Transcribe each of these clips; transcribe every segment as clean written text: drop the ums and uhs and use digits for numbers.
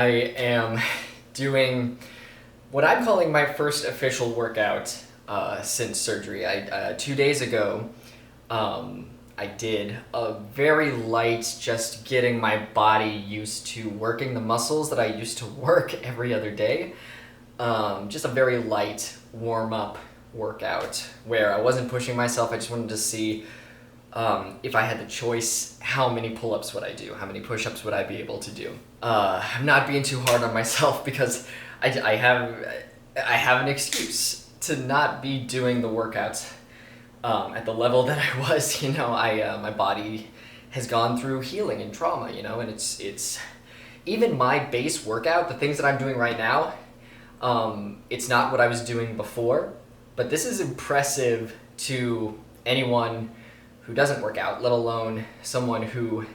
I am doing what I'm calling my first official workout since surgery. 2 days ago, I did a very light, just getting my body used to working the muscles that I used to work every other day. Just a very light warm-up workout where I wasn't pushing myself. I just wanted to see if I had the choice, how many pull-ups would I do? How many push-ups would I be able to do? I'm not being too hard on myself because I have an excuse to not be doing the workouts at the level that I was. My body has gone through healing and trauma, and it's even my base workout, the things that I'm doing right now, it's not what I was doing before, but this is impressive to anyone who doesn't work out, let alone someone who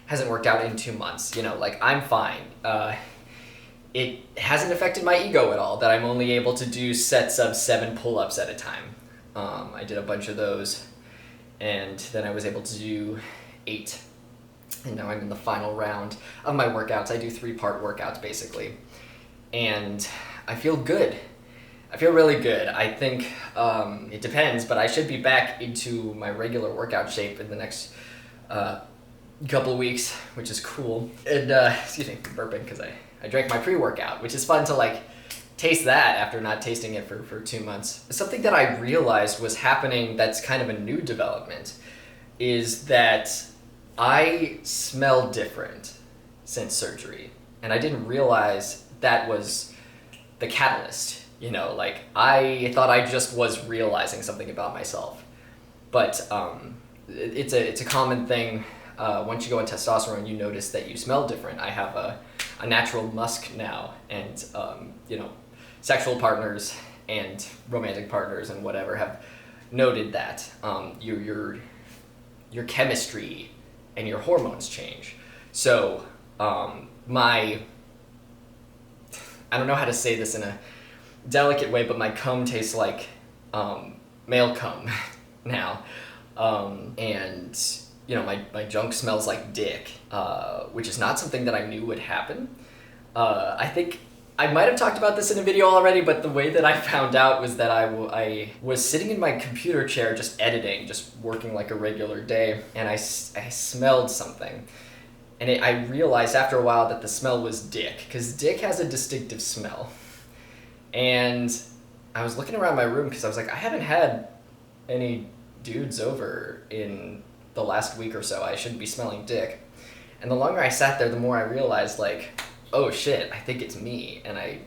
hasn't worked out in 2 months. I'm fine. It hasn't affected my ego at all that I'm only able to do sets of 7 pull-ups at a time. I did a bunch of those, and then I was able to do 8. And now I'm in the final round of my workouts. I do 3-part workouts, basically. And I feel good. I feel really good. I think it depends, but I should be back into my regular workout shape in the next couple of weeks, which is cool. And, excuse me, I'm burping because I drank my pre-workout, which is fun to taste that after not tasting it for 2 months. Something that I realized was happening that's kind of a new development is that I smell different since surgery. And I didn't realize that was the catalyst. I thought I just was realizing something about myself. But it's a common thing. Once you go on testosterone, you notice that you smell different. I have a natural musk now, and sexual partners and romantic partners and whatever have noted that your chemistry and your hormones change. So I don't know how to say this in a delicate way, but my cum tastes like male cum now, and my junk smells like dick, which is not something that I knew would happen. I think I might have talked about this in a video already, but the way that I found out was that I was sitting in my computer chair just editing, just working like a regular day, and I smelled something. And I realized after a while that the smell was dick, because dick has a distinctive smell. And I was looking around my room because I was like, I haven't had any dudes over in the last week or so. I shouldn't be smelling dick. And the longer I sat there, the more I realized, oh shit, I think it's me. And I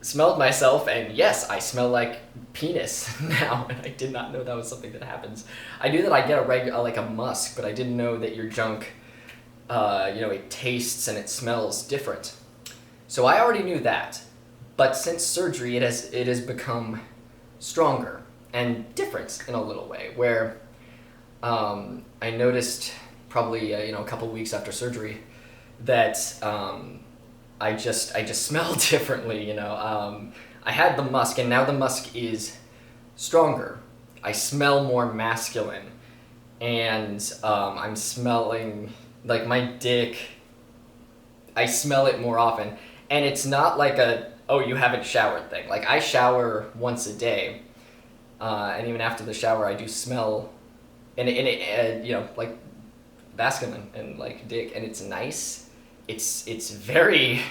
smelled myself, and yes, I smell like penis now, and I did not know that was something that happens. I knew that I get a musk, but I didn't know that your junk, it tastes and it smells different. So I already knew that. But since surgery, it has become stronger and different in a little way, where I noticed probably a couple weeks after surgery that I just smell differently. I had the musk, and now the musk is stronger. I smell more masculine, and I'm smelling like my dick. I smell it more often, and it's not like oh, you haven't showered thing. I shower once a day, and even after the shower, I do smell, and it masculine and dick, and it's nice. It's very,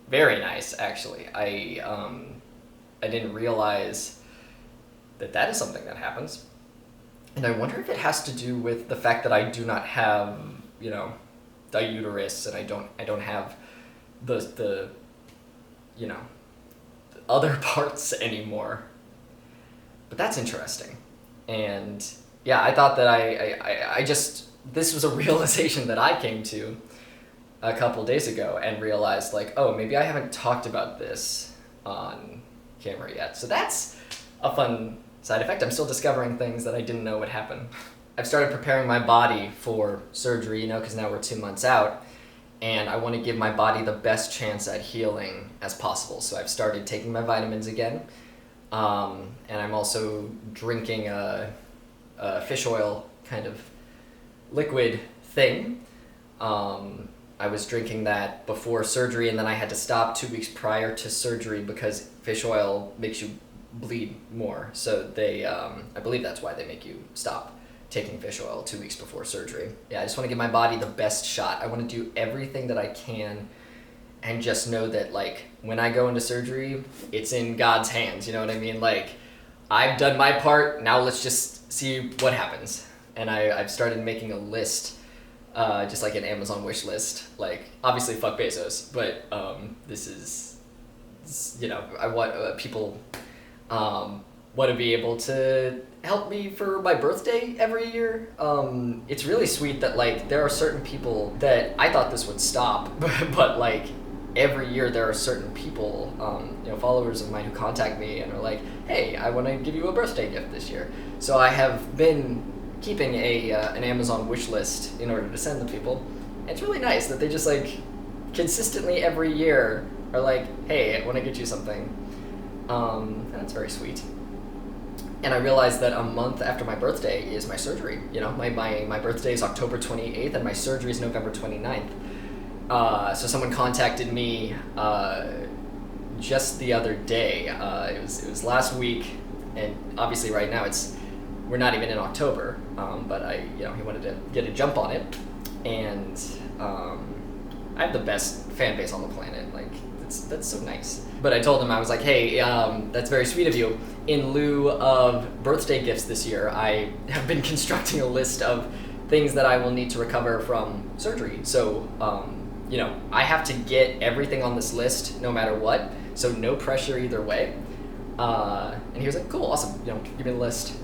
very nice, actually. I didn't realize that is something that happens, and I wonder if it has to do with the fact that I do not have the uterus, and I don't have the other parts anymore. But that's interesting. And yeah, I thought that I just, this was a realization that I came to a couple days ago and realized oh, maybe I haven't talked about this on camera yet. So that's a fun side effect. I'm still discovering things that I didn't know would happen. I've started preparing my body for surgery, because now we're 2 months out, and I want to give my body the best chance at healing as possible. So I've started taking my vitamins again, and I'm also drinking a fish oil kind of liquid thing I was drinking that before surgery, and then I had to stop 2 weeks prior to surgery because fish oil makes you bleed more. So they, I believe that's why they make you stop taking fish oil 2 weeks before surgery. Yeah, I just want to give my body the best shot. I want to do everything that I can and just know that, like, when I go into surgery, it's in God's hands, you know what I mean? Like, I've done my part, now let's just see what happens. And I've started making a list, just like an Amazon wish list. Like, obviously fuck Bezos, but this is, you know, I want people want to be able to help me for my birthday every year. It's really sweet that, like, there are certain people that I thought this would stop, but like, every year there are certain people, you know, followers of mine who contact me and are like, hey, I want to give you a birthday gift this year. So I have been keeping an Amazon wish list in order to send to people. And it's really nice that they just, like, consistently every year are like, hey, I want to get you something. And that's very sweet. And I realized that a month after my birthday is my surgery. You know, my birthday is October 28th and my surgery is November 29th. So someone contacted me just the other day. It was last week, and obviously right now we're not even in October. But he wanted to get a jump on it, and I have the best fan base on the planet. Like, that's so nice. But I told him, I was like, hey, that's very sweet of you. In lieu of birthday gifts this year, I have been constructing a list of things that I will need to recover from surgery. So, you know, I have to get everything on this list no matter what, so no pressure either way. And he was like, cool, awesome, you know, give me the list.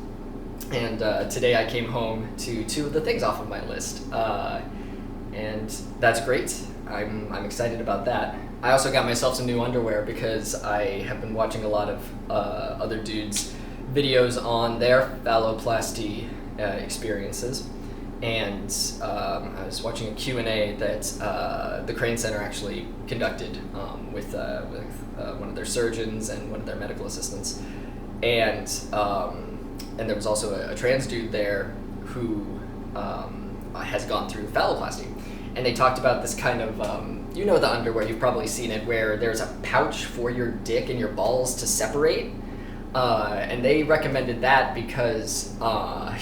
And today I came home to 2 of the things off of my list. And that's great. I'm excited about that. I also got myself some new underwear because I have been watching a lot of other dudes' videos on their phalloplasty experiences. And I was watching a Q&A that the Crane Center actually conducted with one of their surgeons and one of their medical assistants. And there was also a trans dude there who has gone through phalloplasty. And they talked about this kind of, you know, the underwear, you've probably seen it, where there's a pouch for your dick and your balls to separate. And they recommended that because,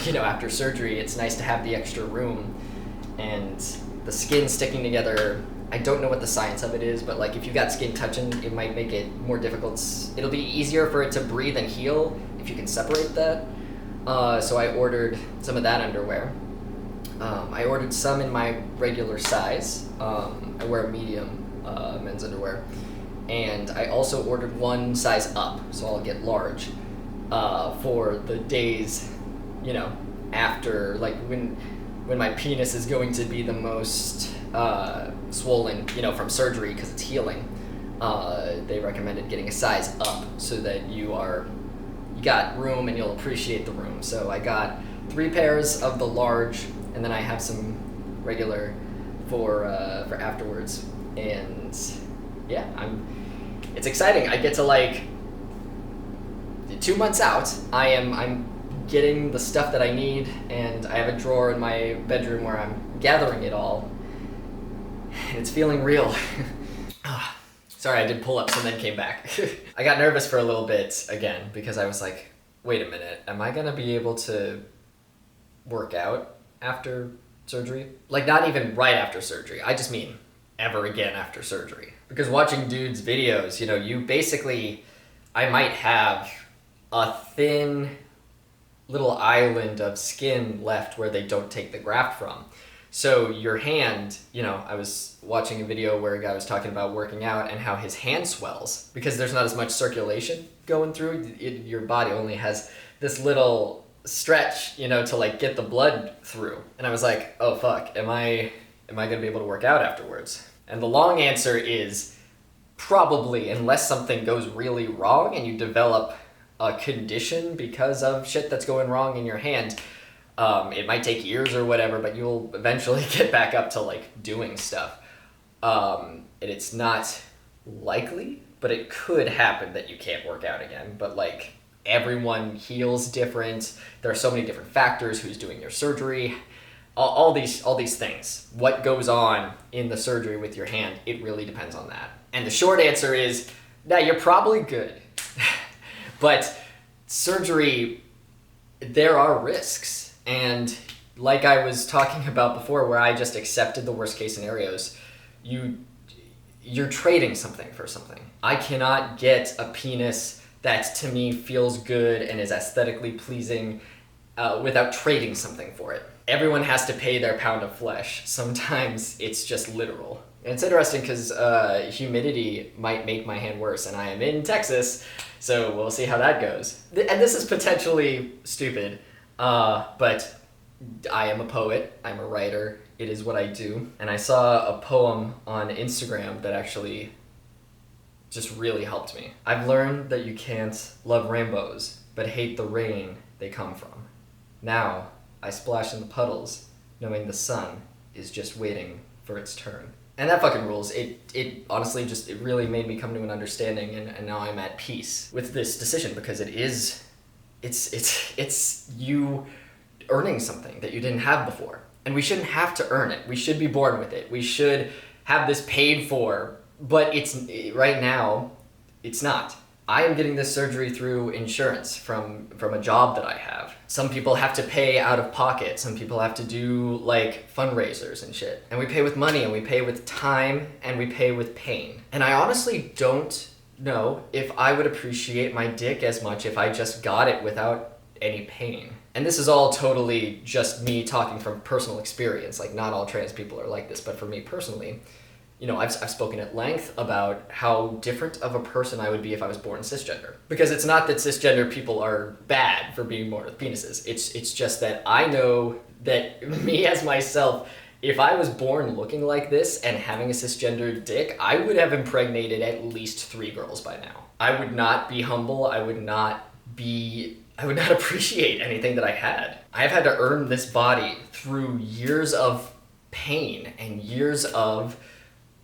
you know, after surgery, it's nice to have the extra room and the skin sticking together. I don't know what the science of it is, but, like, if you got skin touching, it might make it more difficult. It'll be easier for it to breathe and heal if you can separate that. So I ordered some of that underwear. I ordered some in my regular size. I wear a medium men's underwear. And I also ordered one size up, so I'll get large, for the days, you know, after, like, when my penis is going to be the most swollen, you know, from surgery because it's healing. They recommended getting a size up so that you got room and you'll appreciate the room. So I got 3 pairs of the large, and then I have some regular for afterwards. And yeah, it's exciting. I get to, like, 2 months out, I'm getting the stuff that I need, and I have a drawer in my bedroom where I'm gathering it all. And it's feeling real. Sorry, I did pull-ups and then came back. I got nervous for a little bit again because I was like, wait a minute, am I gonna be able to work out after surgery? Like, not even right after surgery. I just mean ever again after surgery. Because watching dudes' videos, you know, you basically, I might have a thin little island of skin left where they don't take the graft from. So your hand, you know, I was watching a video where a guy was talking about working out and how his hand swells because there's not as much circulation going through. Your body only has this little stretch, you know, to, like, get the blood through. And I was like, oh fuck, am I gonna be able to work out afterwards? And the long answer is probably, unless something goes really wrong and you develop a condition because of shit that's going wrong in your hand. It might take years or whatever, but you'll eventually get back up to, like, doing stuff. And it's not likely, but it could happen that you can't work out again. But, like, everyone heals different. There are so many different factors. Who's doing your surgery? all these things. What goes on in the surgery with your hand, it really depends on that. And the short answer is, nah, you're probably good. But surgery, there are risks. And like I was talking about before, where I just accepted the worst case scenarios, you're trading something for something. I cannot get a penis that to me feels good and is aesthetically pleasing without trading something for it. Everyone has to pay their pound of flesh. Sometimes it's just literal. And it's interesting because humidity might make my hand worse, and I am in Texas, so we'll see how that goes. And this is potentially stupid, but I am a poet, I'm a writer, it is what I do. And I saw a poem on Instagram that actually just really helped me. I've learned that you can't love rainbows, but hate the rain they come from. Now, I splash in the puddles, knowing the sun is just waiting for its turn. And that fucking rules. It honestly just, it really made me come to an understanding, and now I'm at peace with this decision, because it's you earning something that you didn't have before. And we shouldn't have to earn it. We should be born with it. We should have this paid for, but right now, it's not. I am getting this surgery through insurance from a job that I have. Some people have to pay out of pocket. Some people have to do like fundraisers and shit. And we pay with money, and we pay with time, and we pay with pain. And I honestly don't know if I would appreciate my dick as much if I just got it without any pain. And this is all totally just me talking from personal experience. Like, not all trans people are like this, but for me personally, you know, I've spoken at length about how different of a person I would be if I was born cisgender. Because it's not that cisgender people are bad for being born with penises. It's just that I know that me as myself, if I was born looking like this and having a cisgender dick, I would have impregnated at least 3 girls by now. I would not be humble. I would not appreciate anything that I had. I've had to earn this body through years of pain and years of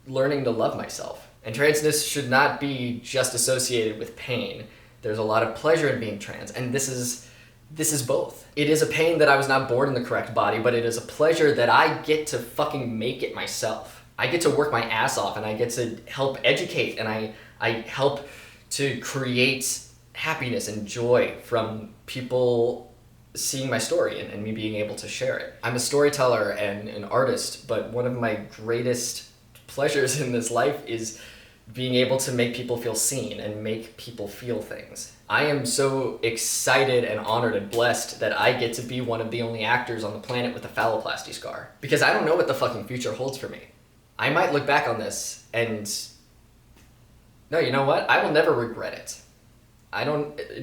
learning to love myself. And transness should not be just associated with pain. There's a lot of pleasure in being trans, and this is both. It is a pain that I was not born in the correct body, but it is a pleasure that I get to fucking make it myself. I get to work my ass off, and I get to help educate, and I help to create happiness and joy from people seeing my story and me being able to share it. I'm a storyteller and an artist, but one of my greatest pleasures in this life is being able to make people feel seen and make people feel things. I am so excited and honored and blessed that I get to be one of the only actors on the planet with a phalloplasty scar. Because I don't know what the fucking future holds for me. I might look back on this and... No, you know what? I will never regret it.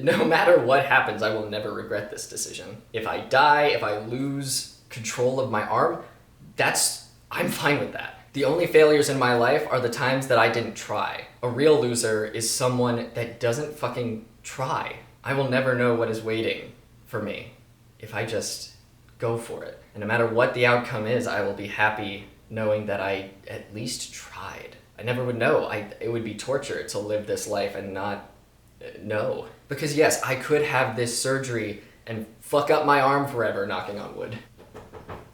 No matter what happens, I will never regret this decision. If I die, if I lose control of my arm, I'm fine with that. The only failures in my life are the times that I didn't try. A real loser is someone that doesn't fucking try. I will never know what is waiting for me if I just go for it. And no matter what the outcome is, I will be happy knowing that I at least tried. I never would know. It would be torture to live this life and not know. Because yes, I could have this surgery and fuck up my arm forever, knocking on wood.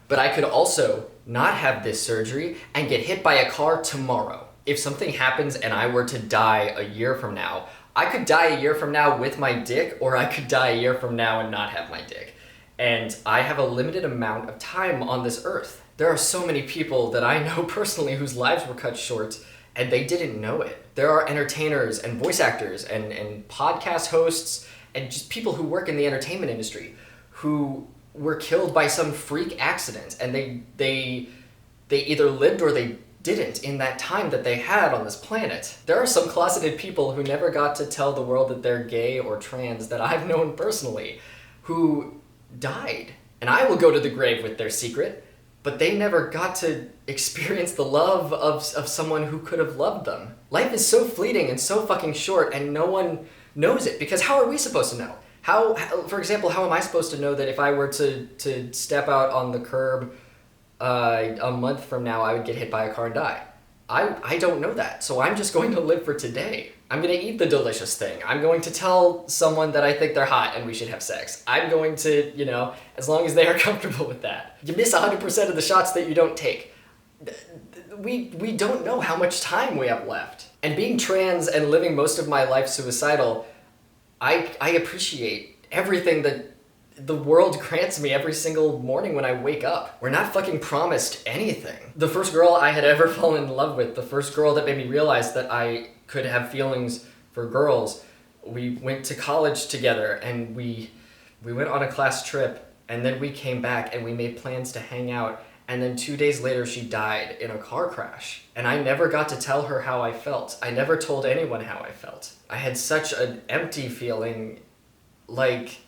But I could also not have this surgery and get hit by a car tomorrow. If something happens and I were to die a year from now, I could die a year from now with my dick, or I could die a year from now and not have my dick. And I have a limited amount of time on this earth. There are so many people that I know personally whose lives were cut short and they didn't know it. There are entertainers and voice actors and podcast hosts and just people who work in the entertainment industry who were killed by some freak accident, and they either lived or they didn't in that time that they had on this planet. There are some closeted people who never got to tell the world that they're gay or trans that I've known personally who died. And I will go to the grave with their secret, but they never got to experience the love of someone who could have loved them. Life is so fleeting and so fucking short, and no one knows it, because how are we supposed to know? How, for example, how am I supposed to know that if I were to step out on the curb a month from now, I would get hit by a car and die? I don't know that, so I'm just going to live for today. I'm gonna eat the delicious thing. I'm going to tell someone that I think they're hot and we should have sex. I'm going to, you know, as long as they are comfortable with that. You miss 100% of the shots that you don't take. We don't know how much time we have left. And being trans and living most of my life suicidal, I appreciate everything that the world grants me every single morning when I wake up. We're not fucking promised anything. The first girl I had ever fallen in love with, the first girl that made me realize that I could have feelings for girls, we went to college together and we went on a class trip, and then we came back and we made plans to hang out, and then 2 days later she died in a car crash. And I never got to tell her how I felt. I never told anyone how I felt. I had such an empty feeling, like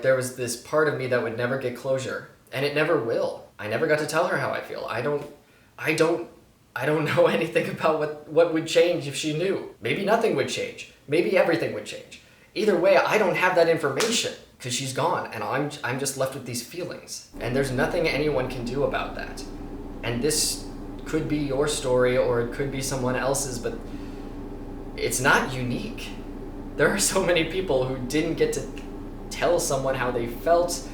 there was this part of me that would never get closure, and it never will. I never got to tell her how I feel. I don't know anything about what would change if she knew. Maybe nothing would change. Maybe everything would change. Either way, I don't have that information because she's gone, and I'm just left with these feelings. And there's nothing anyone can do about that. And this could be your story or it could be someone else's, but it's not unique. There are so many people who didn't get to tell someone how they felt,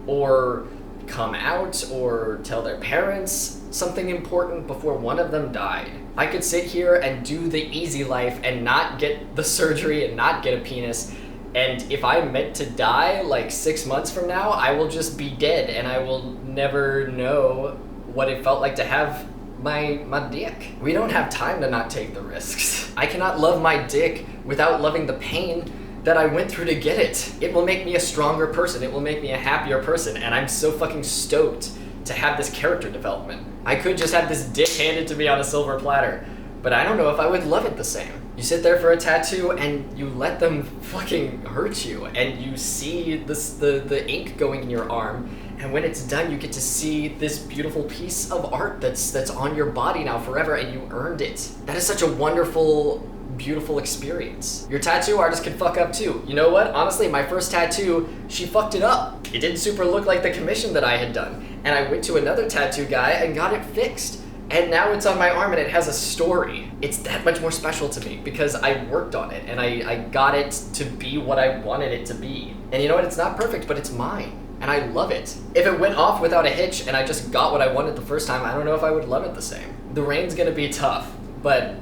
or come out, or tell their parents something important before one of them died. I could sit here and do the easy life and not get the surgery and not get a penis, and if I'm meant to die like 6 months from now, I will just be dead and I will never know what it felt like to have my dick. We don't have time to not take the risks. I cannot love my dick without loving the pain that I went through to get it. It will make me a stronger person. It will make me a happier person. And I'm so fucking stoked to have this character development. I could just have this dick handed to me on a silver platter, but I don't know if I would love it the same. You sit there for a tattoo and you let them fucking hurt you, and you see the ink going in your arm, and when it's done you get to see this beautiful piece of art that's on your body now forever, and you earned it. That is such a wonderful, beautiful experience. Your tattoo artist can fuck up too. You know what? Honestly, my first tattoo, she fucked it up. It didn't super look like the commission that I had done. And I went to another tattoo guy and got it fixed. And now it's on my arm and it has a story. It's that much more special to me because I worked on it and I got it to be what I wanted it to be. And you know what? It's not perfect, but it's mine. And I love it. If it went off without a hitch and I just got what I wanted the first time, I don't know if I would love it the same. The rain's gonna be tough, but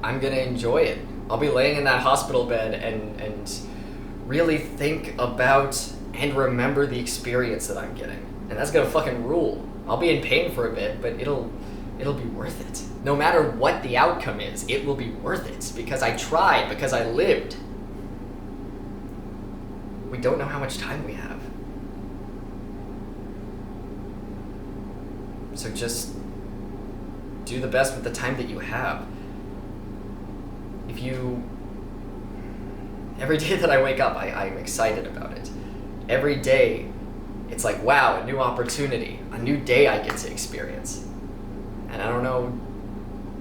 I'm gonna enjoy it. I'll be laying in that hospital bed and really think about and remember the experience that I'm getting. And that's gonna fucking rule. I'll be in pain for a bit, but it'll be worth it. No matter what the outcome is, it will be worth it because I tried, because I lived. We don't know how much time we have. So just do the best with the time that you have. Every day that I wake up, I'm excited about it. Every day, it's like, wow, a new opportunity, a new day I get to experience. And I don't know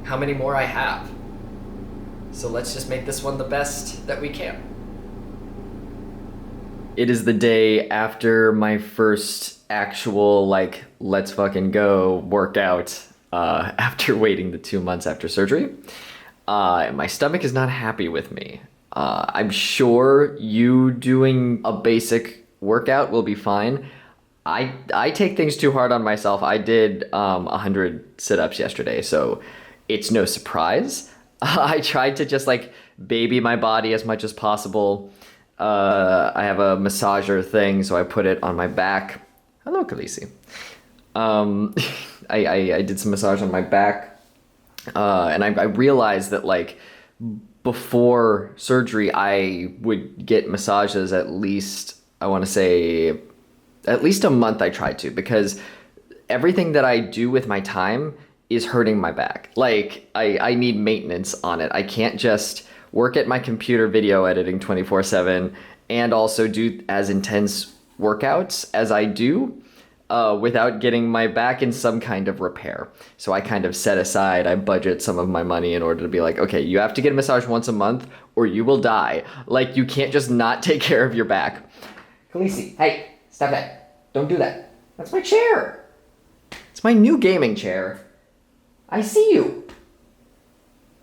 how many more I have. So let's just make this one the best that we can. It is the day after my first actual, let's fucking go workout after waiting the 2 months after surgery. My stomach is not happy with me. I'm sure you doing a basic workout will be fine. I take things too hard on myself. I did 100 sit-ups yesterday, so it's no surprise. I tried to just baby my body as much as possible. I have a massager thing, so I put it on my back. Hello, Khaleesi. I did some massage on my back, and I realized that before surgery, I would get massages at least, I want to say, at least a month I tried to, because everything that I do with my time is hurting my back. I need maintenance on it. I can't just work at my computer video editing 24/7 and also do as intense workouts as I do without getting my back in some kind of repair. So I kind of set aside, I budget some of my money in order to be like, okay, you have to get a massage once a month or you will die. You can't just not take care of your back. Khaleesi, hey, stop that. Don't do that. That's my chair. It's my new gaming chair. I see you.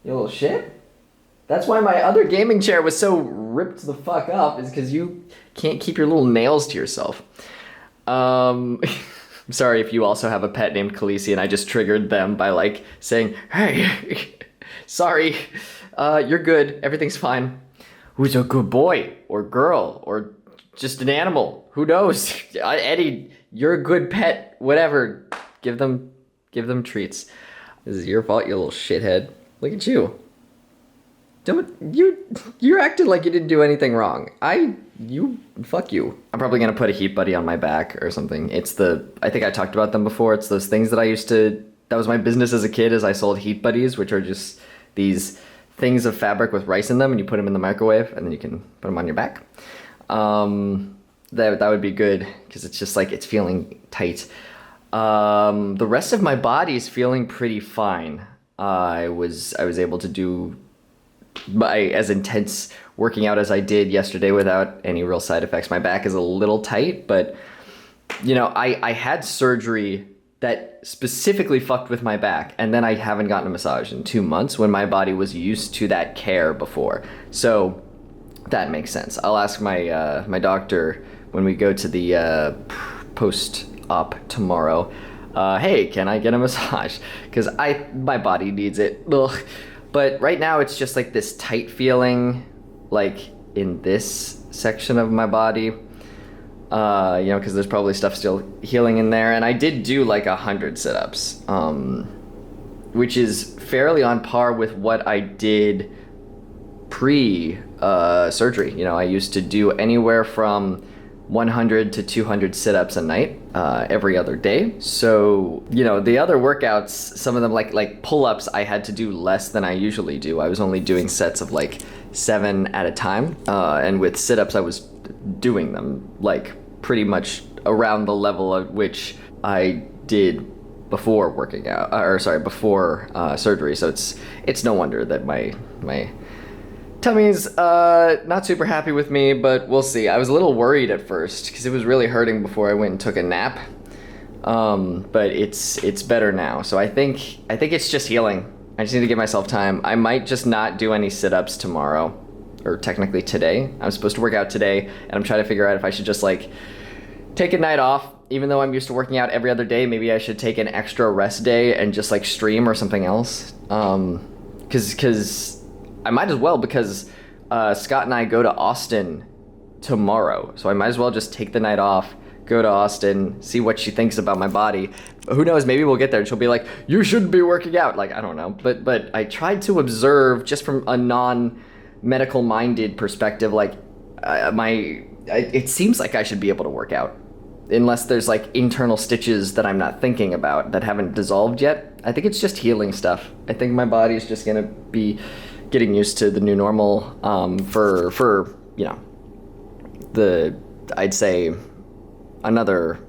You little shit. That's why my other gaming chair was so ripped the fuck up, is because you can't keep your little nails to yourself. I'm sorry if you also have a pet named Khaleesi and I just triggered them by like saying, hey, sorry, you're good, everything's fine. Who's a good boy or girl or just an animal? Who knows? Eddie, you're a good pet, whatever. Give them treats. This is your fault, you little shithead. Look at you. You're acting like you didn't do anything wrong. Fuck you. I'm probably gonna put a heat buddy on my back or something. I think I talked about them before. It's those things that that was my business as a kid, is I sold heat buddies, which are just these things of fabric with rice in them, and you put them in the microwave and then you can put them on your back. That would be good, because it's just like, it's feeling tight. The rest of my body is feeling pretty fine. I was able to do as intense working out as I did yesterday without any real side effects. My back is a little tight, but you know, I had surgery that specifically fucked with my back, and then I haven't gotten a massage in 2 months when my body was used to that care before. So that makes sense. I'll ask my my doctor when we go to the post-op tomorrow. Hey, can I get a massage? Because my body needs it. Ugh. But right now it's just like this tight feeling, like in this section of my body, you know, because there's probably stuff still healing in there. And I did do like 100 sit-ups, which is fairly on par with what I did pre-surgery. You know, I used to do anywhere from 100 to 200 sit-ups a night, every other day. So, you know, the other workouts, some of them like pull-ups, I had to do less than I usually do. I was only doing sets of like 7 at a time. And with sit-ups, I was doing them like pretty much around the level at which I did before working out, before surgery. So it's no wonder that my tummy's not super happy with me, but we'll see. I was a little worried at first because it was really hurting before I went and took a nap. But it's better now. So I think it's just healing. I just need to give myself time. I might just not do any sit-ups tomorrow, or technically today. I'm supposed to work out today, and I'm trying to figure out if I should just like take a night off. Even though I'm used to working out every other day, maybe I should take an extra rest day and just like stream or something else. Because I might as well, because Scott and I go to Austin tomorrow. So I might as well just take the night off, go to Austin, see what she thinks about my body. Who knows, maybe we'll get there and she'll be like, you shouldn't be working out. Like, I don't know. But I tried to observe just from a non-medical minded perspective, like it seems like I should be able to work out. Unless there's like internal stitches that I'm not thinking about that haven't dissolved yet. I think it's just healing stuff. I think my body's just gonna be getting used to the new normal, for you know, I'd say another,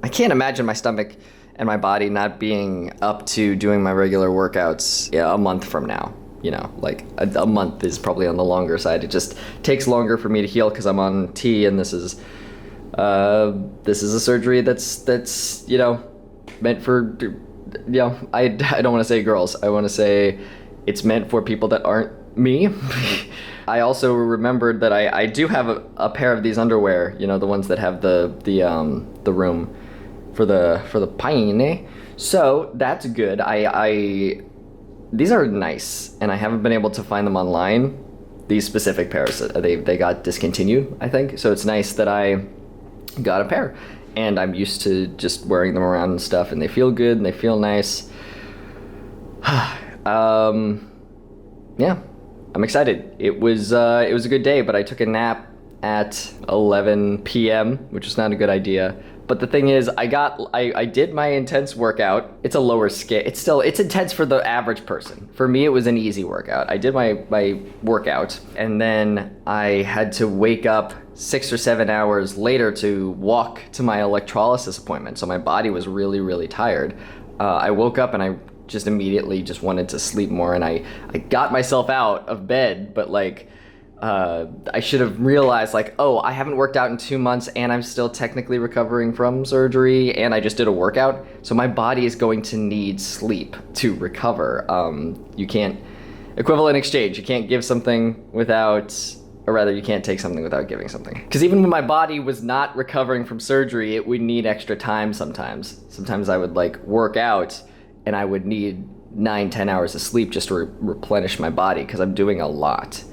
I can't imagine my stomach and my body not being up to doing my regular workouts a month from now. You know, like a month is probably on the longer side. It just takes longer for me to heal because I'm on T, and this is a surgery that's you know, meant for, you know, I don't want to say girls. I want to say it's meant for people that aren't me. I also remembered that I do have a pair of these underwear, you know, the ones that have the room for the paine. So that's good. These are nice, and I haven't been able to find them online. These specific pairs, they got discontinued, I think. So it's nice that I got a pair, and I'm used to just wearing them around and stuff, and they feel good and they feel nice. Yeah, I'm excited. It was a good day, but I took a nap at 11 p.m., which is not a good idea. But the thing is, I did my intense workout. It's a lower scale. It's intense for the average person. For me, it was an easy workout. I did my workout, and then I had to wake up 6 or 7 hours later to walk to my electrolysis appointment. So my body was really, really tired. I woke up and I just immediately just wanted to sleep more, and I got myself out of bed, but like I should have realized like, oh, I haven't worked out in 2 months and I'm still technically recovering from surgery and I just did a workout. So my body is going to need sleep to recover. You can't, equivalent exchange, you can't give something without, or rather you can't take something without giving something. Because even when my body was not recovering from surgery, it would need extra time sometimes. Sometimes I would like work out and I would need 9-10 hours of sleep just to replenish my body because I'm doing a lot.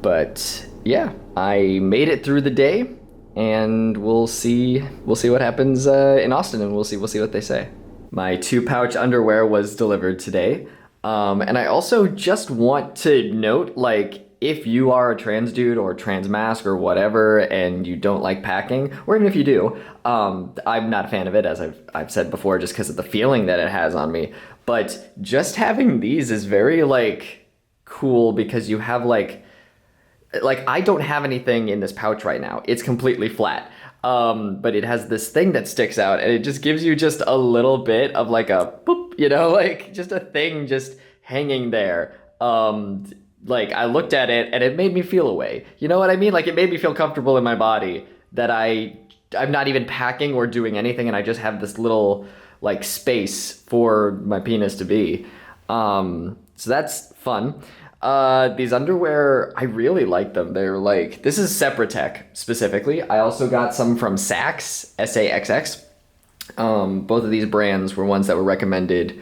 But yeah, I made it through the day, and we'll see what happens in Austin, and we'll see what they say. My 2-pouch underwear was delivered today, and I also just want to note, like, if you are a trans dude or trans mask or whatever, and you don't like packing, or even if you do, I'm not a fan of it, as I've said before, just because of the feeling that it has on me. But just having these is very like cool because you have like I don't have anything in this pouch right now. It's completely flat. But it has this thing that sticks out and it just gives you just a little bit of like a boop, you know, like just a thing just hanging there. Like I looked at it and it made me feel a way. You know what I mean? Like it made me feel comfortable in my body that I'm not even packing or doing anything and I just have this little like space for my penis to be. So that's fun. These underwear, I really like them. They're like, this is Sepratech specifically. I also got some from Saxx, S-A-X-X. Both of these brands were ones that were recommended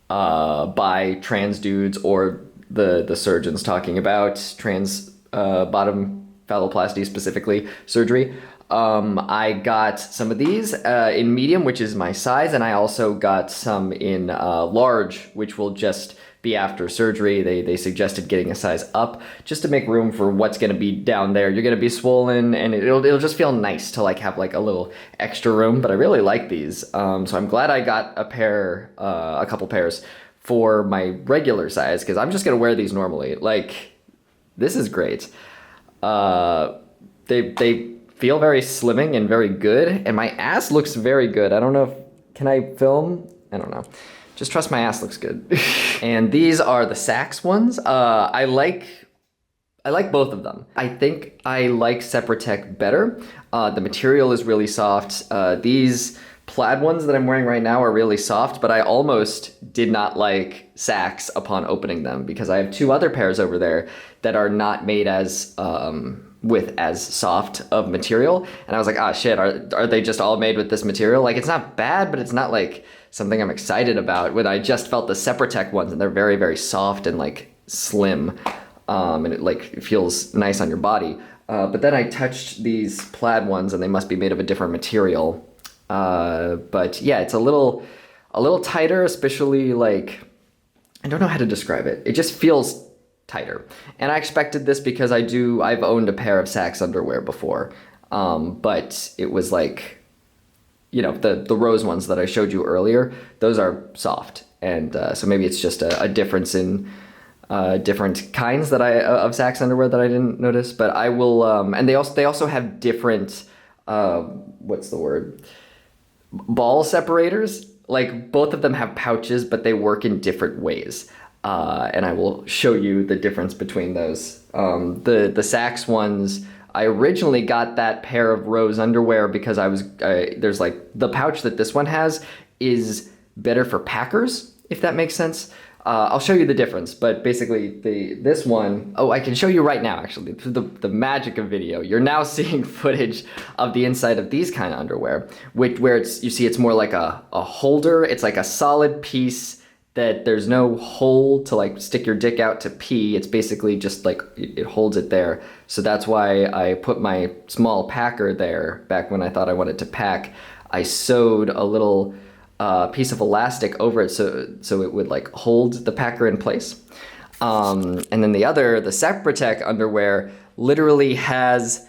by trans dudes or the surgeons talking about trans bottom phalloplasty specifically surgery. I got some of these in medium, which is my size, and I also got some in large, which will just be after surgery. They suggested getting a size up just to make room for what's going to be down there. You're going to be swollen and it'll just feel nice to like have like a little extra room, but I really like these. So I'm glad I got a couple pairs for my regular size because I'm just going to wear these normally. Like this is great. They feel very slimming and very good and my ass looks very good. I don't know can I film? I don't know. Just trust my ass looks good. And these are the Saxx ones. I like both of them. I think I like Sepratech better. The material is really soft. These plaid ones that I'm wearing right now are really soft, but I almost did not like Saxx upon opening them because I have 2 other pairs over there that are not made as with as soft of material. And I was like, ah, shit, are they just all made with this material? Like, it's not bad, but it's not like something I'm excited about when I just felt the Sepratech ones and they're very, very soft and like slim. And it feels nice on your body. But then I touched these plaid ones and they must be made of a different material. But yeah, it's a little tighter, especially like, I don't know how to describe it. It just feels tighter. And I expected this because I've owned a pair of Saxx underwear before. But it was like, you know, the rose ones that I showed you earlier, those are soft. And so maybe it's just a difference in different kinds of Saxx underwear that I didn't notice. But I will, and they also have different, what's the word? Ball separators. Like both of them have pouches, but they work in different ways. And I will show you the difference between those. The Saxx ones, I originally got that pair of rose underwear because there's like the pouch that this one has is better for packers, if that makes sense. I'll show you the difference, but basically this one, I can show you right now actually, through the magic of video. You're now seeing footage of the inside of these kind of underwear, where you see it's more like a holder. It's like a solid piece that there's no hole to like stick your dick out to pee. It's basically just like it holds it there. So that's why I put my small packer there back when I thought I wanted to pack. I sewed a little piece of elastic over it so it would like hold the packer in place. And then the Sepratech underwear literally has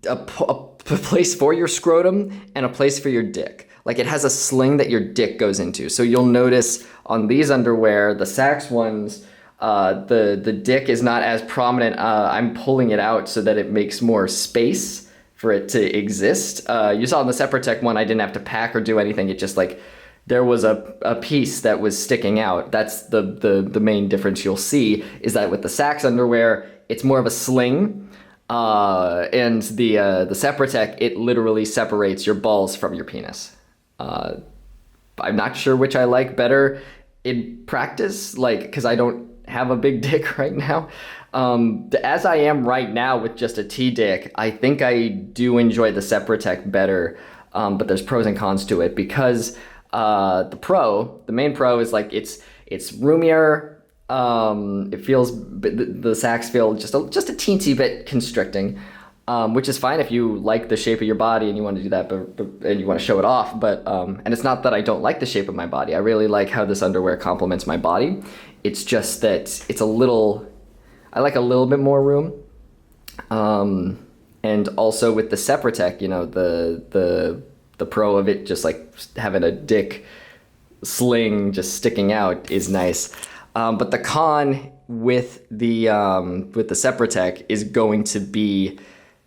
a place for your scrotum and a place for your dick. Like it has a sling that your dick goes into. So you'll notice on these underwear, the Saxx ones, the dick is not as prominent. I'm pulling it out so that it makes more space for it to exist. You saw in the Sepratech one, I didn't have to pack or do anything. It just like, there was a piece that was sticking out. That's the main difference you'll see is that with the Saxx underwear, it's more of a sling. And the Sepratech, it literally separates your balls from your penis. I'm not sure which I like better in practice, like, because I don't have a big dick right now. As I am right now with just a T dick, I think I do enjoy the Sepratech better, but there's pros and cons to it because the main pro is like it's roomier. It feels the sacs feel just a teensy bit constricting, which is fine if you like the shape of your body and you want to do that, and you want to show it off. But and it's not that I don't like the shape of my body. I really like how this underwear complements my body. It's just that I like a little bit more room. And also with the Sepratech, you know, the pro of it just like having a dick sling just sticking out is nice. But the con with the Sepratech is going to be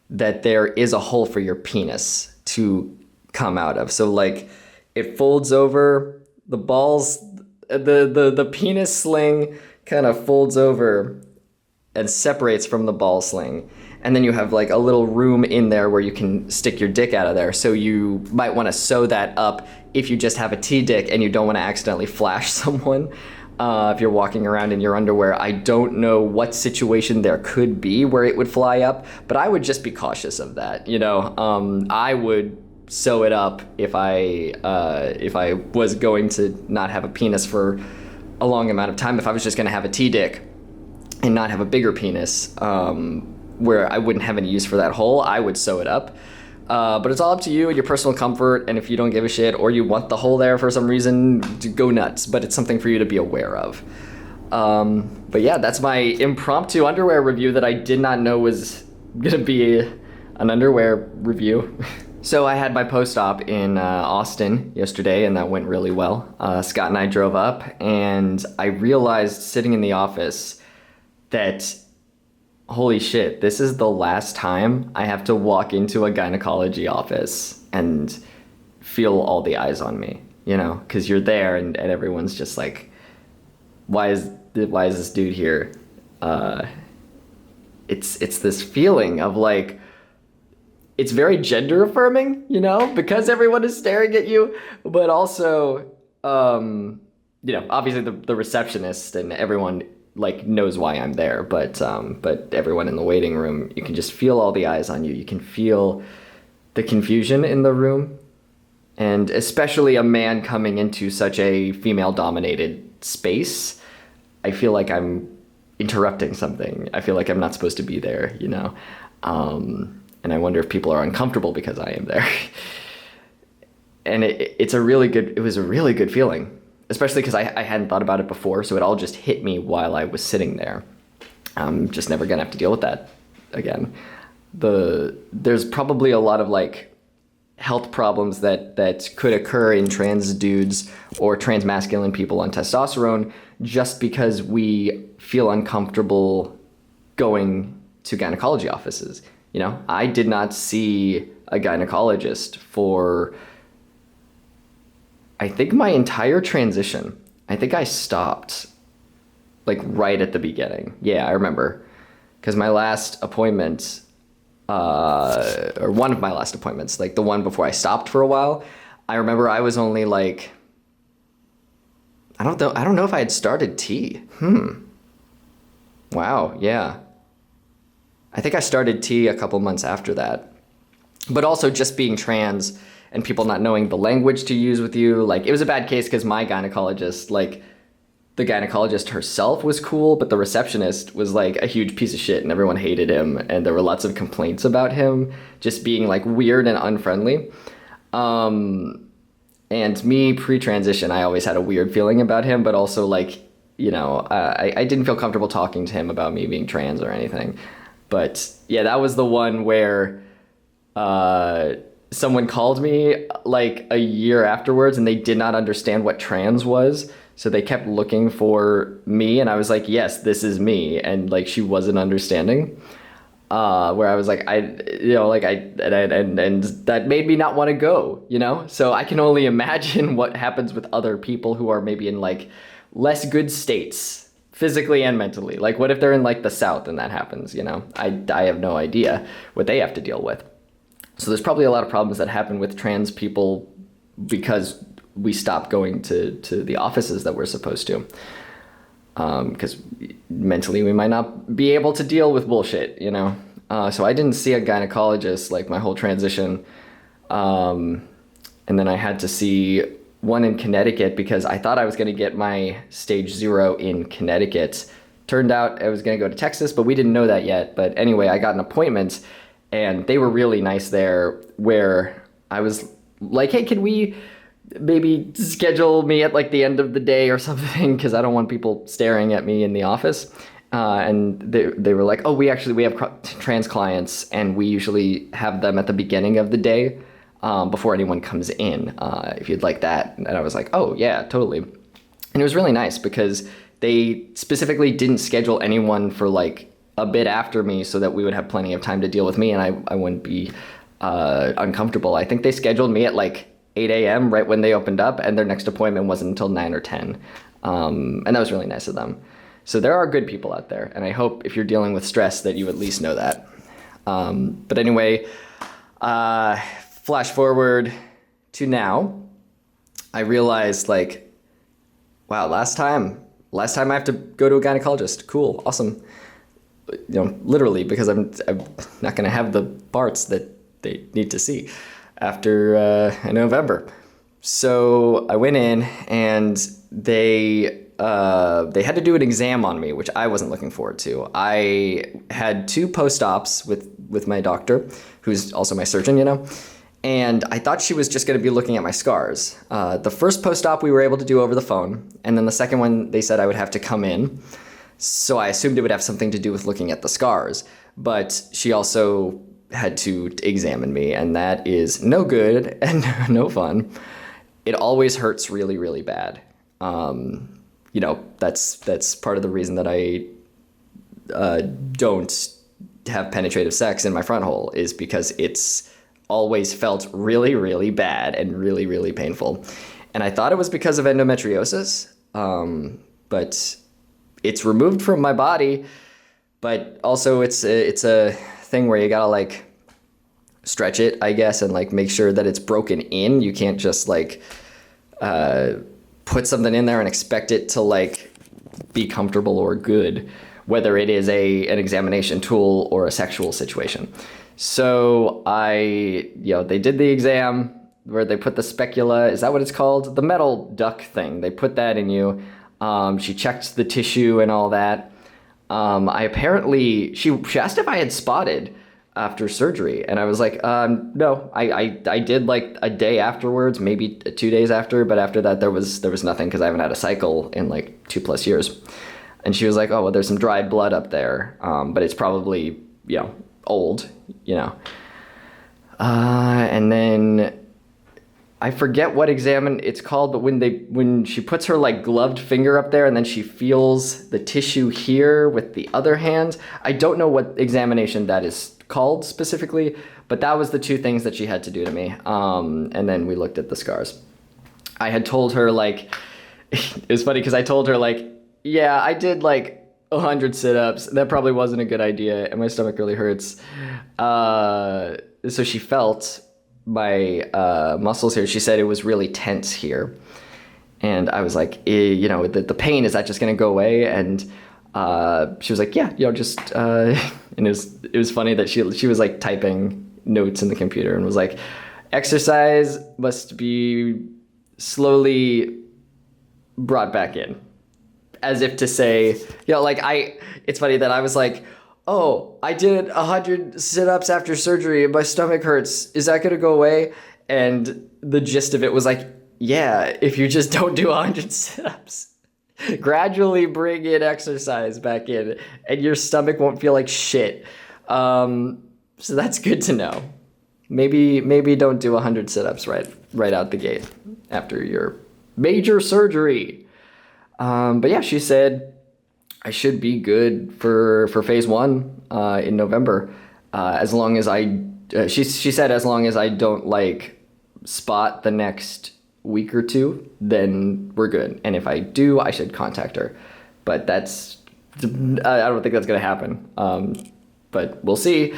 that there is a hole for your penis to come out of. So like it folds over the balls, the penis sling kind of folds over and separates from the ball sling. And then you have like a little room in there where you can stick your dick out of there. So you might want to sew that up if you just have a T dick and you don't want to accidentally flash someone. If you're walking around in your underwear, I don't know what situation there could be where it would fly up, but I would just be cautious of that. You know, I would sew it up if I was going to not have a penis for a long amount of time. If I was just going to have a T dick and not have a bigger penis, where I wouldn't have any use for that hole, I would sew it up. But it's all up to you and your personal comfort, and if you don't give a shit or you want the hole there for some reason, go nuts. But it's something for you to be aware of. But yeah, that's my impromptu underwear review that I did not know was gonna be an underwear review. So I had my post-op in Austin yesterday, and that went really well. Scott and I drove up, and I realized sitting in the office that holy shit, this is the last time I have to walk into a gynecology office and feel all the eyes on me, you know, because you're there and everyone's just like, why is this dude here? It's this feeling of like, it's very gender affirming, you know, because everyone is staring at you, but also, you know, obviously the receptionist and everyone like knows why I'm there, but everyone in the waiting room, you can just feel all the eyes on you. You can feel the confusion in the room, and especially a man coming into such a female-dominated space, I feel like I'm interrupting something. I feel like I'm not supposed to be there, you know? And I wonder if people are uncomfortable because I am there. And it was a really good feeling. Especially because I hadn't thought about it before, so it all just hit me while I was sitting there. I'm just never gonna have to deal with that again. There's probably a lot of like health problems that could occur in trans dudes or trans masculine people on testosterone just because we feel uncomfortable going to gynecology offices. You know, I did not see a gynecologist for I think my entire transition. I think I stopped like right at the beginning. Yeah, I remember. Because my last appointment, or one of my last appointments, like the one before I stopped for a while, I remember I was only like, I don't know if I had started T. Wow, yeah. I think I started T a couple months after that. But also just being trans and people not knowing the language to use with you. Like, it was a bad case because my gynecologist, like, the gynecologist herself was cool, but the receptionist was, like, a huge piece of shit, and everyone hated him, and there were lots of complaints about him just being, like, weird and unfriendly. And me, pre-transition, I always had a weird feeling about him, but also, like, you know, I didn't feel comfortable talking to him about me being trans or anything. But, yeah, that was the one where someone called me like a year afterwards and they did not understand what trans was. So they kept looking for me and I was like, yes, this is me. And like, she wasn't understanding, where I was like, and that made me not want to go, you know? So I can only imagine what happens with other people who are maybe in like less good states physically and mentally. Like, what if they're in like the South and that happens? I have no idea what they have to deal with. So there's probably a lot of problems that happen with trans people because we stopped going to the offices that we're supposed to. Because mentally we might not be able to deal with bullshit, So I didn't see a gynecologist like my whole transition. And then I had to see one in Connecticut because I thought I was going to get my stage 0 in Connecticut. Turned out I was going to go to Texas, but we didn't know that yet. But anyway, I got an appointment and they were really nice there, where I was like, hey, can we maybe schedule me at like the end of the day or something, because I don't want people staring at me in the office. And they were like, oh, we have trans clients and we usually have them at the beginning of the day before anyone comes in, if you'd like that. And I was like, oh yeah, totally. And it was really nice because they specifically didn't schedule anyone for like a bit after me so that we would have plenty of time to deal with me and I wouldn't be uncomfortable. I think they scheduled me at like 8 a.m. right when they opened up, and their next appointment wasn't until 9 or 10. And that was really nice of them. So there are good people out there, and I hope if you're dealing with stress that you at least know that. But anyway, flash forward to now, I realized like, wow, last time I have to go to a gynecologist. Cool, awesome. Literally, because I'm not gonna have the parts that they need to see after November. So I went in and they had to do an exam on me, which I wasn't looking forward to. I had 2 post-ops with my doctor, who's also my surgeon, and I thought she was just going to be looking at my scars. The first post-op we were able to do over the phone, and then the second one they said I would have to come in. So I assumed it would have something to do with looking at the scars, but she also had to examine me, and that is no good and no fun. It always hurts really, really bad. That's part of the reason that I don't have penetrative sex in my front hole, is because it's always felt really, really bad and really, really painful. And I thought it was because of endometriosis, but it's removed from my body. But also it's a thing where you gotta like stretch it, I guess, and like make sure that it's broken in. You can't just like put something in there and expect it to like be comfortable or good, whether it is an examination tool or a sexual situation. So they did the exam where they put the specula, is that what it's called? The metal duck thing. They put that in you. She checked the tissue and all that. She asked if I had spotted after surgery, and I was like, no, I did like a day afterwards, maybe 2 days after, but after that there was nothing because I haven't had a cycle in like 2+ years. And she was like, oh, well, there's some dried blood up there, but it's probably, old, and then I forget what exam it's called, but when she puts her like gloved finger up there and then she feels the tissue here with the other hand, I don't know what examination that is called specifically, but that was the 2 things that she had to do to me. And then we looked at the scars. I had told her like, it was funny because I told her like, yeah, I did like 100 sit-ups. That probably wasn't a good idea, and my stomach really hurts. So she felt my muscles here. She said it was really tense here, and I was like, the pain, is that just gonna go away? And she was like, yeah, just and it was funny that she was like typing notes in the computer and was like, exercise must be slowly brought back in, as if to say, it's funny that I was like, oh, I did 100 sit-ups after surgery and my stomach hurts. Is that going to go away? And the gist of it was like, yeah, if you just don't do 100 sit-ups, gradually bring in exercise back in and your stomach won't feel like shit. So that's good to know. Maybe don't do 100 sit-ups right out the gate after your major surgery. But yeah, she said I should be good for phase 1 in November, as long as she said as long as I don't like spot the next week or 2, then we're good. And if I do, I should contact her. But I don't think that's going to happen. But we'll see.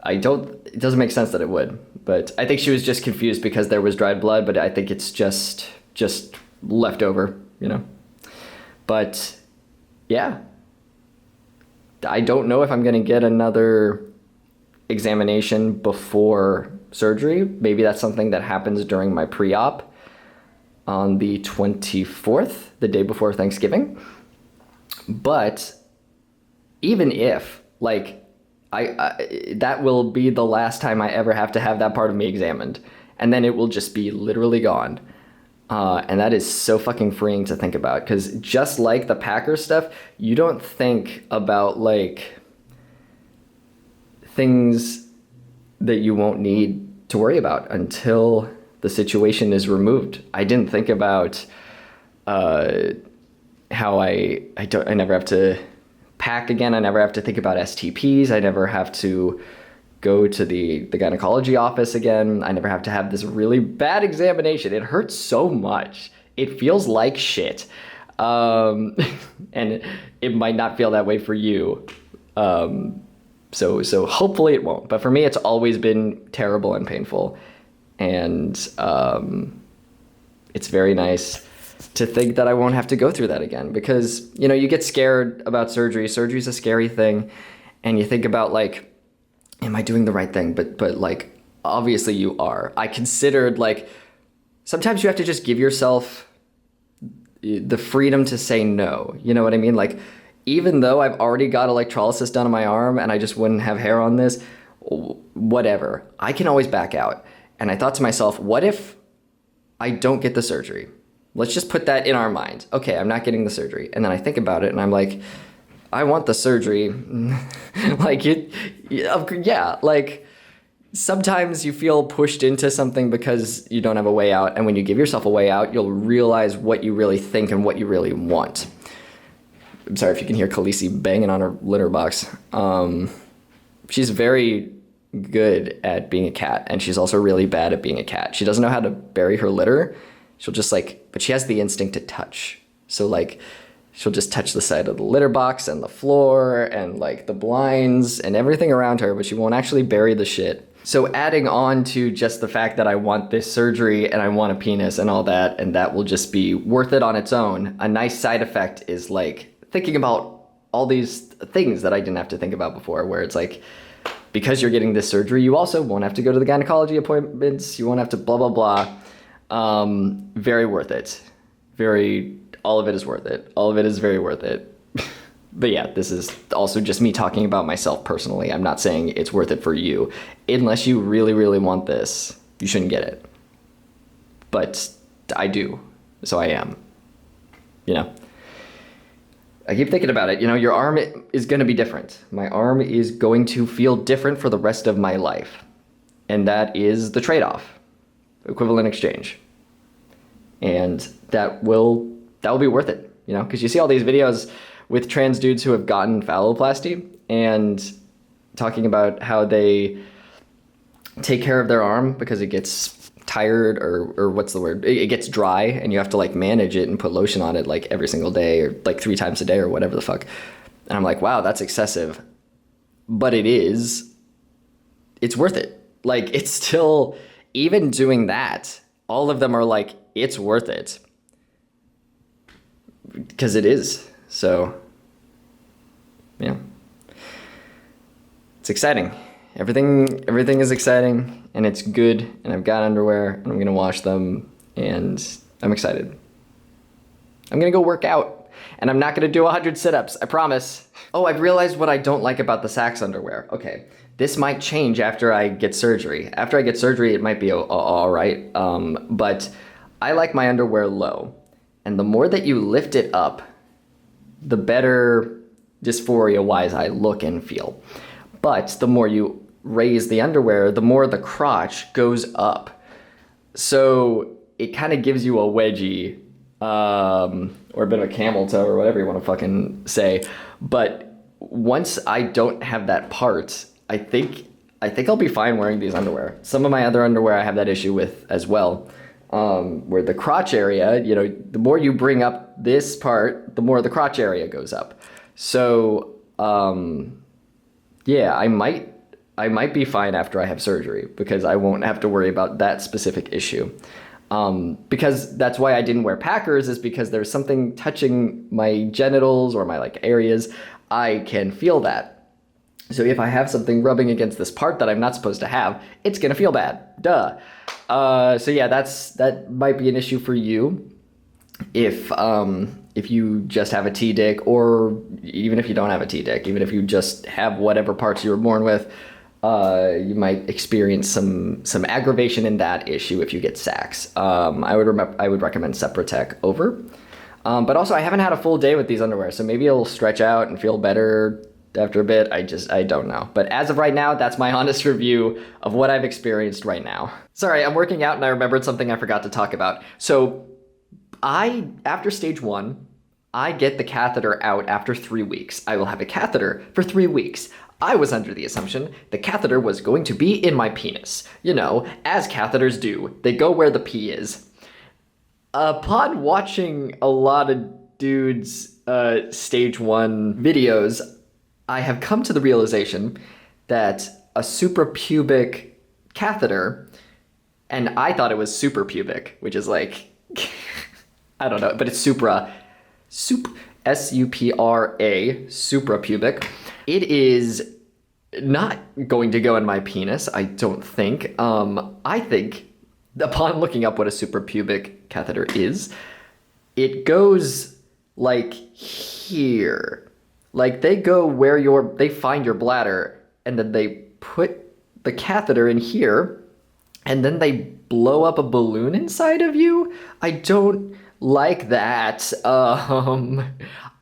It doesn't make sense that it would. But I think she was just confused because there was dried blood, but I think it's just left over, you know. But yeah. I don't know if I'm going to get another examination before surgery. Maybe that's something that happens during my pre-op on the 24th, the day before Thanksgiving. But even if, like, I that will be the last time I ever have to have that part of me examined, and then it will just be literally gone. And that is so fucking freeing to think about, because just like the Packer stuff, you don't think about like things that you won't need to worry about until the situation is removed. I didn't think about how I never have to pack again. I never have to think about STPs. I never have to go to the gynecology office again. I never have to have this really bad examination. It hurts so much. It feels like shit. And it might not feel that way for you. So hopefully it won't. But for me, it's always been terrible and painful. And it's very nice to think that I won't have to go through that again, because, you know, you get scared about surgery. Surgery is a scary thing. And you think about, like, am I doing the right thing? But like, obviously you are. I considered, like, sometimes you have to just give yourself the freedom to say no. You know what I mean? Like, even though I've already got electrolysis done on my arm and I just wouldn't have hair on this, whatever, I can always back out. And I thought to myself, what if I don't get the surgery? Let's just put that in our mind. Okay, I'm not getting the surgery. And then I think about it and I'm like, I want the surgery. Like, yeah, like, sometimes you feel pushed into something because you don't have a way out. And when you give yourself a way out, you'll realize what you really think and what you really want. I'm sorry if you can hear Khaleesi banging on her litter box. She's very good at being a cat, and she's also really bad at being a cat. She doesn't know how to bury her litter. She'll just, like, but she has the instinct to touch. So, like, she'll just touch the side of the litter box and the floor and, like, the blinds and everything around her, but she won't actually bury the shit. So adding on to just the fact that I want this surgery and I want a penis and all that, and that will just be worth it on its own, a nice side effect is, like, thinking about all these things that I didn't have to think about before, where it's like, because you're getting this surgery, you also won't have to go to the gynecology appointments, you won't have to blah, blah, blah. Very worth it. All of it is worth it. All of it is very worth it. But yeah, this is also just me talking about myself personally. I'm not saying it's worth it for you. Unless you really, really want this, you shouldn't get it. But I do, so I am. You know? I keep thinking about it. You know, your arm is going to be different. My arm is going to feel different for the rest of my life. And that is the trade-off. Equivalent exchange. And that will be worth it, you know? Because you see all these videos with trans dudes who have gotten phalloplasty and talking about how they take care of their arm because it gets tired or what's the word? It gets dry and you have to, like, manage it and put lotion on it, like, every single day or, like, 3 times a day or whatever the fuck. And I'm like, wow, that's excessive. But it's worth it. Like, it's still, even doing that, all of them are like, it's worth it. Because it is. So, yeah. It's exciting. Everything is exciting, and it's good, and I've got underwear, and I'm gonna wash them, and I'm excited. I'm gonna go work out, and I'm not gonna do 100 sit-ups, I promise. Oh, I've realized what I don't like about the Saxx underwear. Okay, this might change after I get surgery. After I get surgery, it might be all right, but I like my underwear low, and the more that you lift it up, the better dysphoria-wise I look and feel. But the more you raise the underwear, the more the crotch goes up. So it kind of gives you a wedgie, or a bit of a camel toe, or whatever you want to fucking say. But once I don't have that part, I think I'll be fine wearing these underwear. Some of my other underwear I have that issue with as well. where the crotch area, the more you bring up this part, the more the crotch area goes up. So, yeah, I might be fine after I have surgery because I won't have to worry about that specific issue. Because that's why I didn't wear Packers, is because there's something touching my genitals or my like areas. I can feel that. So if I have something rubbing against this part that I'm not supposed to have, it's gonna feel bad. Duh. So yeah, that might be an issue for you if you just have a T-dick, or even if you don't have a T-dick, even if you just have whatever parts you were born with, you might experience some aggravation in that issue if you get sacs. I would recommend Sepratech over. But also I haven't had a full day with these underwear, so maybe it'll stretch out and feel better after a bit. I don't know. But as of right now, that's my honest review of what I've experienced right now. Sorry, I'm working out and I remembered something I forgot to talk about. So after stage 1, I get the catheter out after 3 weeks. I will have a catheter for 3 weeks. I was under the assumption the catheter was going to be in my penis. As catheters do. They go where the pee is. Upon watching a lot of dudes' stage 1 videos, I have come to the realization that a suprapubic catheter, and I thought it was suprapubic, which is like, I don't know, but it's S-U-P-R-A, suprapubic. It is not going to go in my penis, I don't think. I think, upon looking up what a suprapubic catheter is, it goes like here. Like they go where they find your bladder, and then they put the catheter in here, and then they blow up a balloon inside of you. I don't like that.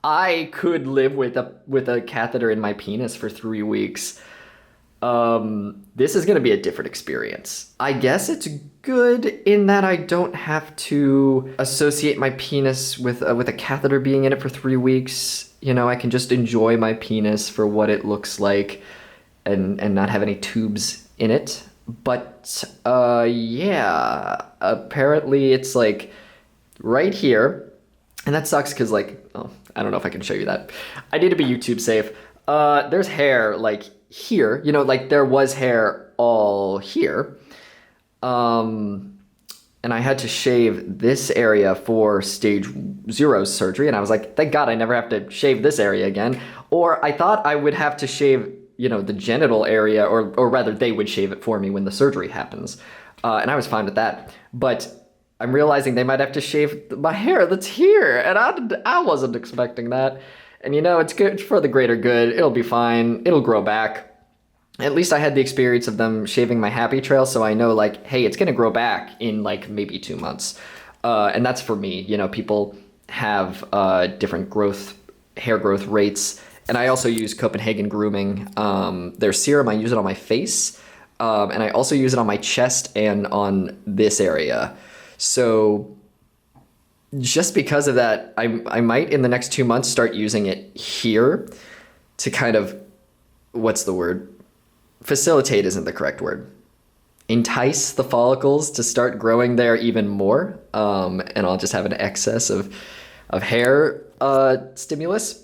I could live with a catheter in my penis for 3 weeks. This is gonna be a different experience. I guess it's good in that I don't have to associate my penis with a catheter being in it for 3 weeks. I can just enjoy my penis for what it looks like and not have any tubes in it. But, yeah, apparently it's like right here. And that sucks because I don't know if I can show you that. I need to be YouTube safe. There's hair like here, like there was hair all here. And I had to shave this area for stage 0 surgery. And I was like, thank God I never have to shave this area again. Or I thought I would have to shave, the genital area, or rather they would shave it for me when the surgery happens. And I was fine with that. But I'm realizing they might have to shave my hair that's here. And I wasn't expecting that. And it's good for the greater good. It'll be fine. It'll grow back. At least I had the experience of them shaving my happy trail, so I know, hey, it's gonna grow back in, maybe 2 months. And that's for me. People have different hair growth rates. And I also use Copenhagen Grooming. Their serum, I use it on my face. And I also use it on my chest and on this area. So just because of that, I might, in the next 2 months, start using it here to kind of, what's the word? Facilitate isn't the correct word. Entice the follicles to start growing there even more, and I'll just have an excess of hair stimulus.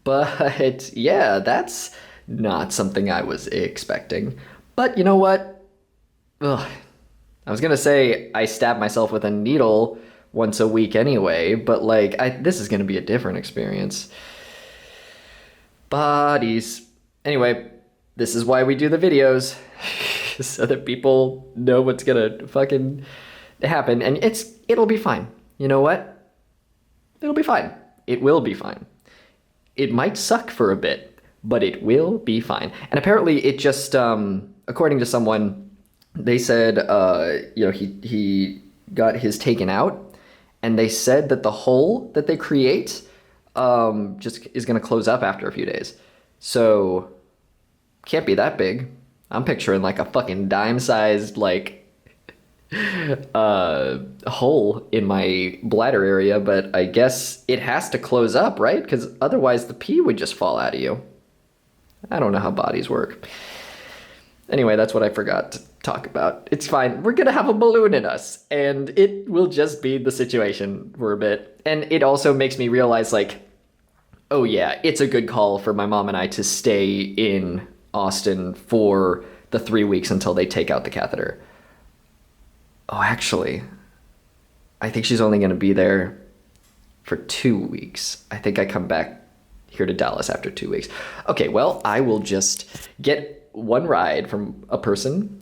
But yeah, that's not something I was expecting. But you know what? Ugh. I was gonna say I stab myself with a needle once a week anyway, but this is gonna be a different experience. Bodies. Anyway. This is why we do the videos, so that people know what's gonna fucking happen, and it'll be fine. You know what? It'll be fine. It will be fine. It might suck for a bit, but it will be fine. And apparently it just, according to someone, they said, he got his taken out, and they said that the hole that they create just is gonna close up after a few days. So can't be that big. I'm picturing a fucking dime-sized hole in my bladder area, but I guess it has to close up, right? Because otherwise the pee would just fall out of you. I don't know how bodies work. Anyway, that's what I forgot talk about. It's fine. We're gonna have a balloon in us, and it will just be the situation for a bit. And it also makes me realize, like, oh yeah, it's a good call for my mom and I to stay in Austin for the 3 weeks until they take out the catheter. Oh, actually, I think she's only gonna be there for 2 weeks. I think I come back here to Dallas after 2 weeks. Okay, well, I will just get one ride from a person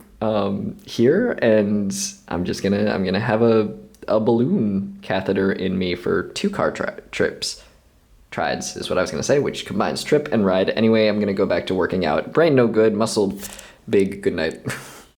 here, and I'm gonna have a balloon catheter in me for 2 car trips. Trides is what I was gonna say, which combines trip and ride. Anyway, I'm gonna go back to working out. Brain no good, muscle big. Good night.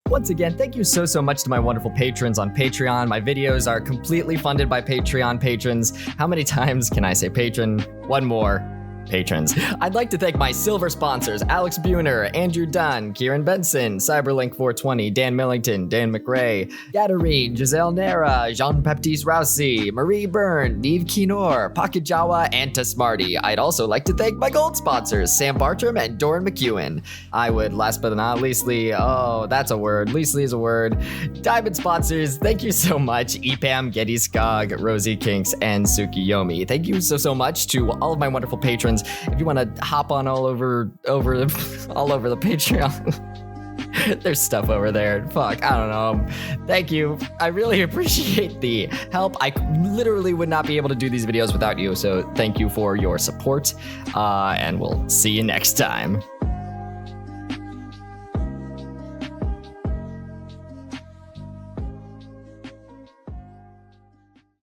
Once again, thank you so much to my wonderful patrons on Patreon. My videos are completely funded by Patreon patrons. How many times can I say patron? One more. Patrons. I'd like to thank my silver sponsors, Alex Buhner, Andrew Dunn, Kieran Benson, Cyberlink420, Dan Millington, Dan McRae, Gadarine, Giselle Nera, Jean-Baptiste Rousey, Marie Byrne, Neve Kinor, Pocket Jawa, and Smarty. I'd also like to thank my gold sponsors, Sam Bartram and Doran McEwen. I would, last but not leastly, oh, that's a word. Leastly is a word. Diamond sponsors, thank you so much. EPAM, Getty Skog, Rosie Kinks, and Tsukiyomi. Thank you so much to all of my wonderful patrons. If you want to hop on all over the Patreon, there's stuff over there. Fuck, I don't know. Thank you. I really appreciate the help. I literally would not be able to do these videos without you. So thank you for your support, and we'll see you next time.